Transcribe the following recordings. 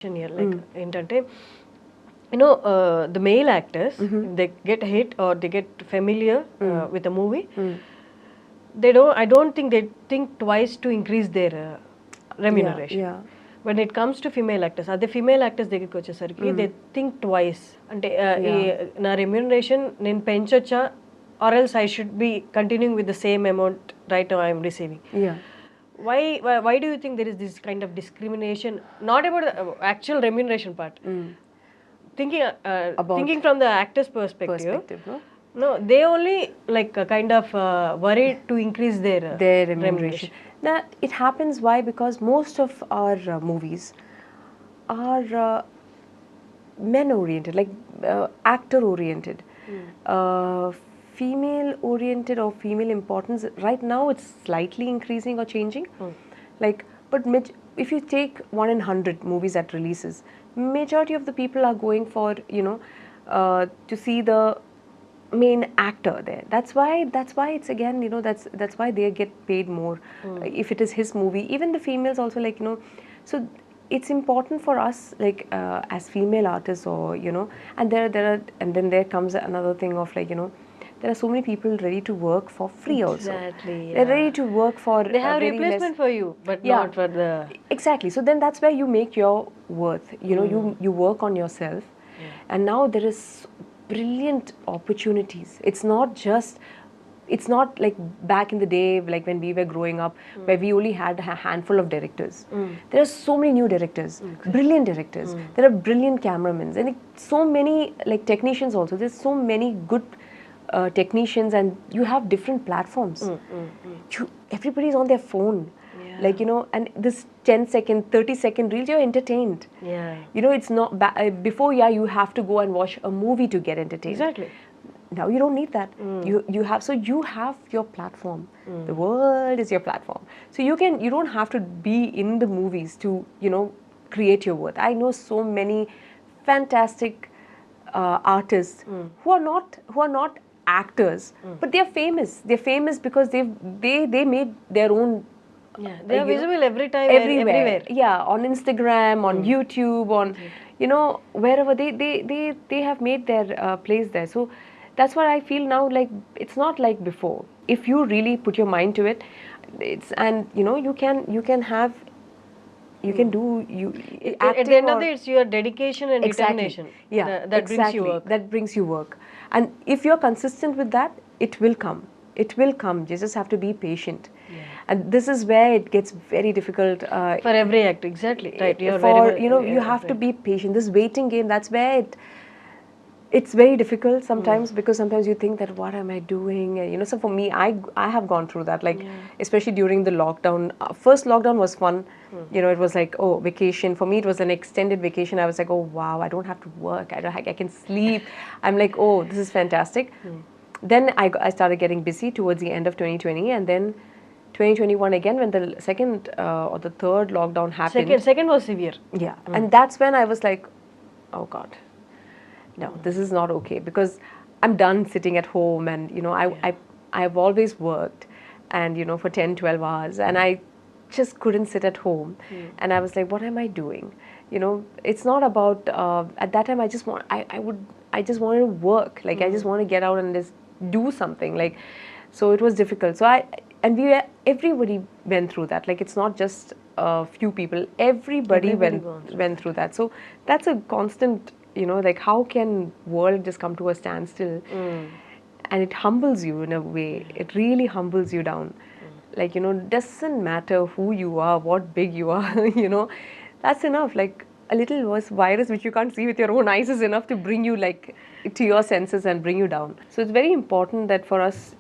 here, like ఏంటంటే the male actors, if they get hit or they get familiar with a movie, I don't think they think twice to increase their remuneration. Yeah. When it comes to female actors, అదే female actors దగ్గరికి వచ్చేసరికి they think twice. అంటే నా remuneration నేను పెంచొచ్చా, or else I should be continuing with the same amount right now I'm receiving. Yeah. Why do you think there is this kind of discrimination? Not about the actual remuneration part. Thinking from the actor's perspective, no, they only like kind of worried to increase their remuneration. Now, it happens why? Because most of our movies are men oriented, like actor oriented. Female oriented or female importance right now it's slightly increasing or changing. Like, but if you take 1 in 100 movies that releases, majority of the people are going for to see the main actor there. That's why it's again, that's why they get paid more if it is his movie. Even the females also, like, so it's important for us, like as female artists, or and there are, and then there comes another thing of, like, there are so many people ready to work for free also. Exactly, yeah. They're ready to work for They have replacement for you, but not for the... Exactly. So then that's where you make your worth. You work on yourself. And now there is brilliant opportunities. It's not like back in the day, like when we were growing up, where we only had a handful of directors. There are so many new directors, brilliant directors. There are brilliant cameramen, and so many like technicians also. There's so many good technicians, and you have different platforms. Everybody's on their phone. Like, and this 10-second, 30-second reels, you're entertained. It's not before, you have to go and watch a movie to get entertained. Exactly. Now you don't need that. You have your platform. The world is your platform. So you don't have to be in the movies to create your worth. I know so many fantastic artists who are not actors, but they're famous. They're famous because they made their own. They are visible every time, everywhere. Yeah, on Instagram, on YouTube, on wherever they have made their place there. So that's what I feel now. Like, it's not like before. If you really put your mind to it, you can have. You can do at the end of the day, it's your dedication and determination. That brings you work. That brings you work. And if you're consistent with that, it will come. It will come. You just have to be patient. And this is where it gets very difficult. For every actor, exactly. Right. You have to be patient. This waiting game, that's where it's very difficult sometimes, because sometimes you think that, what am I doing? And, so for me, I have gone through that, like especially during the lockdown. First lockdown was fun. It was like, oh, vacation. For me, it was an extended vacation. I was like, oh wow, I don't have to work. I can sleep. I'm like, oh, this is fantastic. Then I started getting busy towards the end of 2020, and then 2021 again, when the second or the third lockdown happened. Second was severe. Yeah, and that's when I was like, oh God. No, this is not okay, because I'm done sitting at home, and I've always worked, and for 10-12 hours, and I just couldn't sit at home. And I was like, what am I doing? It's not about at that time I just wanted to work, like I just want to get out and just do something, like, so it was difficult. So everybody went through that. Like, it's not just a few people, everybody went through that. So that's a constant, like, how can world just come to a standstill? And it humbles you in a way. It really humbles you down. Like, doesn't matter who you are, what big you are, that's enough. Like, a little virus which you can't see with your own eyes is enough to bring you, like, to your senses and bring you down. So it's very important that for us,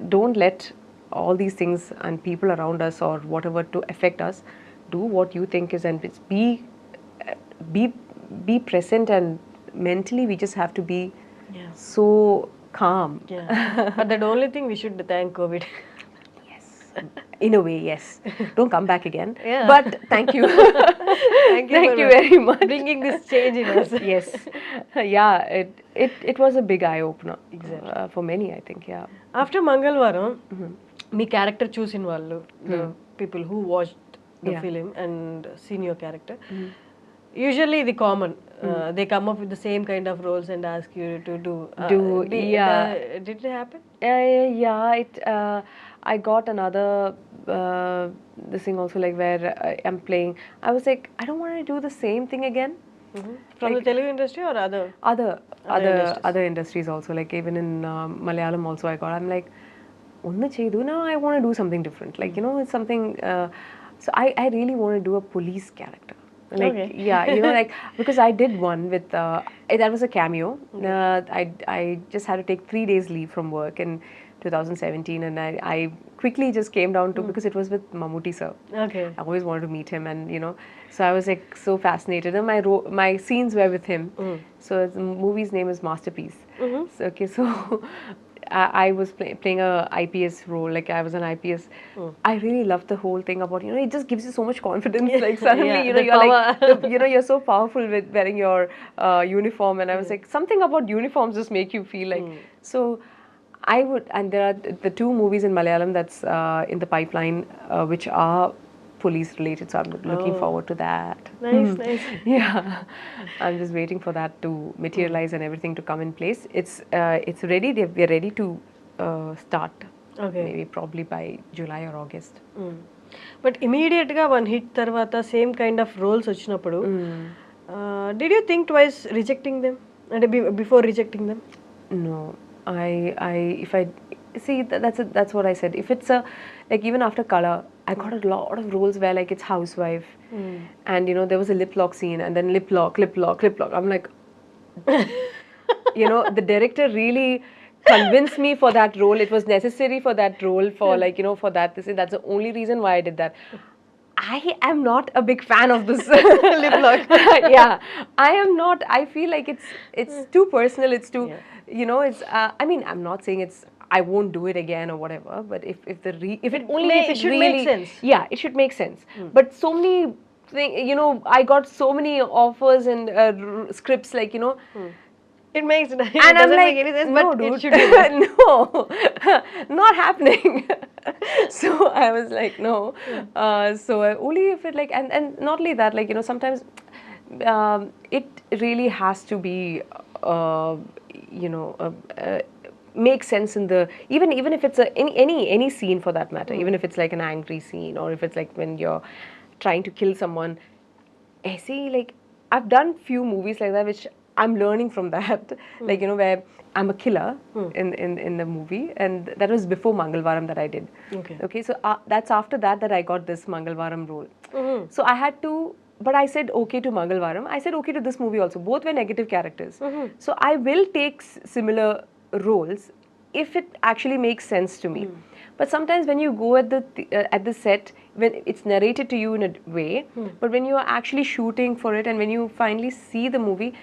don't let all these things and people around us or whatever to affect us. Do what you think is, and it's be present, and mentally we just have to be so calm. But the only thing we should thank COVID. In a way, yes. Don't come back again. Yeah. But thank you. Thank you very much. Bringing this change in us. Yes. Yeah, it was a big eye opener. Exactly. For many, I think. Yeah. After Mangalavaram, me character చూసిన వాళ్ళు, the people who watched the film and seen your character, usually the common. They come up with the same kind of roles and ask you to do. Did it happen? Yeah, I got another this thing also, like where I'm playing. I was like, I don't want to do the same thing again. From the Telugu industry or Other industries also, like even in Malayalam also I got. I'm like, "Onnu chedu now. I want to do something different. Like it's something. So I really want to do a police character. Like yeah, like because I did one with that was a cameo. I just had to take 3 days leave from work in 2017, and I quickly just came down to because it was with Mammootty sir. Okay. I always wanted to meet him, and so I was like so fascinated, and my scenes were with him. So the movie's name is Masterpiece. So, okay, so I was playing a IPS role, like I was an IPS. I really loved the whole thing about it just gives you so much confidence. Like suddenly you're like you're so powerful with wearing your uniform, and I was like something about uniforms just make you feel like so. I would, and there are the 2 movies in Malayalam that's in the pipeline, which are police related. So I'm looking forward to that. Nice. Yeah, I'm just waiting for that to materialize and everything to come in place. It's ready. We're ready to start. Okay. Maybe probably by July or August. But immediate ga one hit tarvata same kind of roles vachinappudu, did you think twice rejecting them? And before rejecting them? No. If I see that's what I said. If it's like even after Color, I got a lot of roles where like it's housewife, and there was a lip lock scene, and then lip lock. I'm like, the director really convinced me for that role. It was necessary for that role, for like for that. That's the only reason why I did that. I am not a big fan of this lip lock. Yeah, I am not. I feel like it's too personal. It's too, it's. I mean, I'm not saying it's. I won't do it again or whatever. But if it should really, make sense. Yeah, it should make sense. But so many I got so many offers and scripts, like It makes it and doesn't I'm like, make any sense, no, but dude, it should be. no, not happening. So I was like, no. So only if it like, and not only that, like sometimes it really has to be, make sense in the even if it's any scene for that matter, even if it's like an angry scene, or if it's like when you're trying to kill someone. I see, like I've done few movies like that, which I'm learning from that, like where I'm a killer in the movie, and that was before Mangalavaram that I did. Okay, so that's after that I got this Mangalavaram role. So I had to, but I said okay to Mangalavaram. I said okay to this movie also. Both were negative characters. So I will take similar roles if it actually makes sense to me. But sometimes when you go at the set, when it's narrated to you in a way, but when you are actually shooting for it, and when you finally see the movie,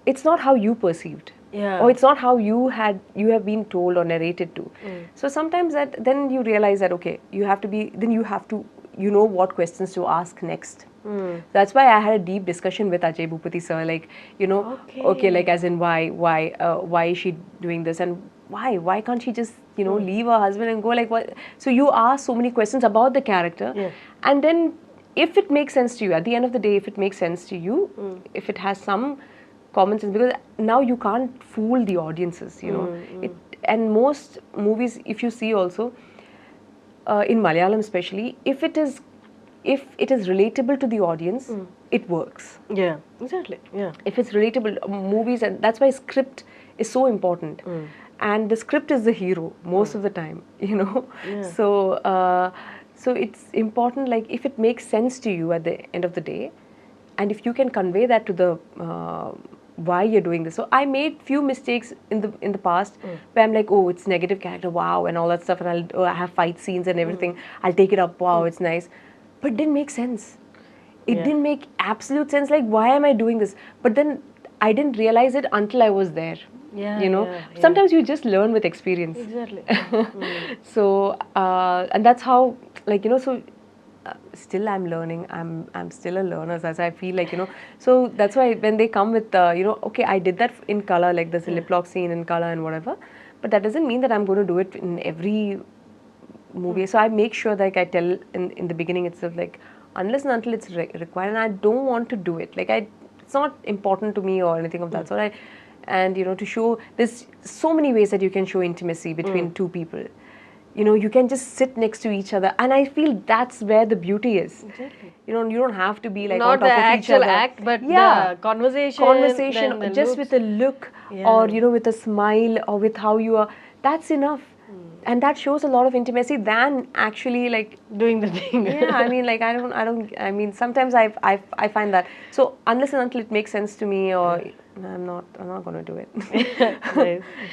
it's not how you perceived. Yeah. Or it's not how you have been told or narrated to. So sometimes then you realize that okay, you have to what questions to ask next. That's why I had a deep discussion with Ajay Bhupati sir, like okay, like as in why is she doing this, and why can't she just leave her husband and go, like what? So you ask so many questions about the character, and then if it makes sense to you at the end of the day, if it makes sense to you, if it has some common sense, because now you can't fool the audiences, and most movies, if you see also in Malayalam especially, if it is relatable to the audience, it works. Yeah, exactly. Yeah. If it's relatable, movies, and that's why script is so important. And the script is the hero most of the time, so it's important, like if it makes sense to you at the end of the day, and if you can convey that to the why you're doing this. So I made few mistakes in the past, where I'm like, oh, it's negative character, wow, and all that stuff, and I have fight scenes and everything, I'll take it up, wow, it's nice, but it didn't make sense. It didn't make absolute sense, like why am I doing this? But then I didn't realize it until I was there. Sometimes you just learn with experience. Exactly. So and that's how, like so still I'm learning. I'm still a learner, as I feel like so that's why when they come with okay, I did that in Color, like there's a lip lock scene in Color and whatever, but that doesn't mean that I'm going to do it in every movie. So I make sure, like I tell in the beginning itself, like unless and until it's required, and I don't want to do it. Like it's not important to me or anything of that sort. And to show, there's so many ways that you can show intimacy between two people. You can just sit next to each other, and I feel that's where the beauty is. Exactly. You don't have to be like Not on top the of actual each other. act, but the conversation, then the just looks. with a look, or with a smile, or with how you are. That's enough, and that shows a lot of intimacy than actually like doing the thing. yeah. I mean, like I mean, sometimes I find that. So unless and until it makes sense to me, or I'm not going to do it. Nice.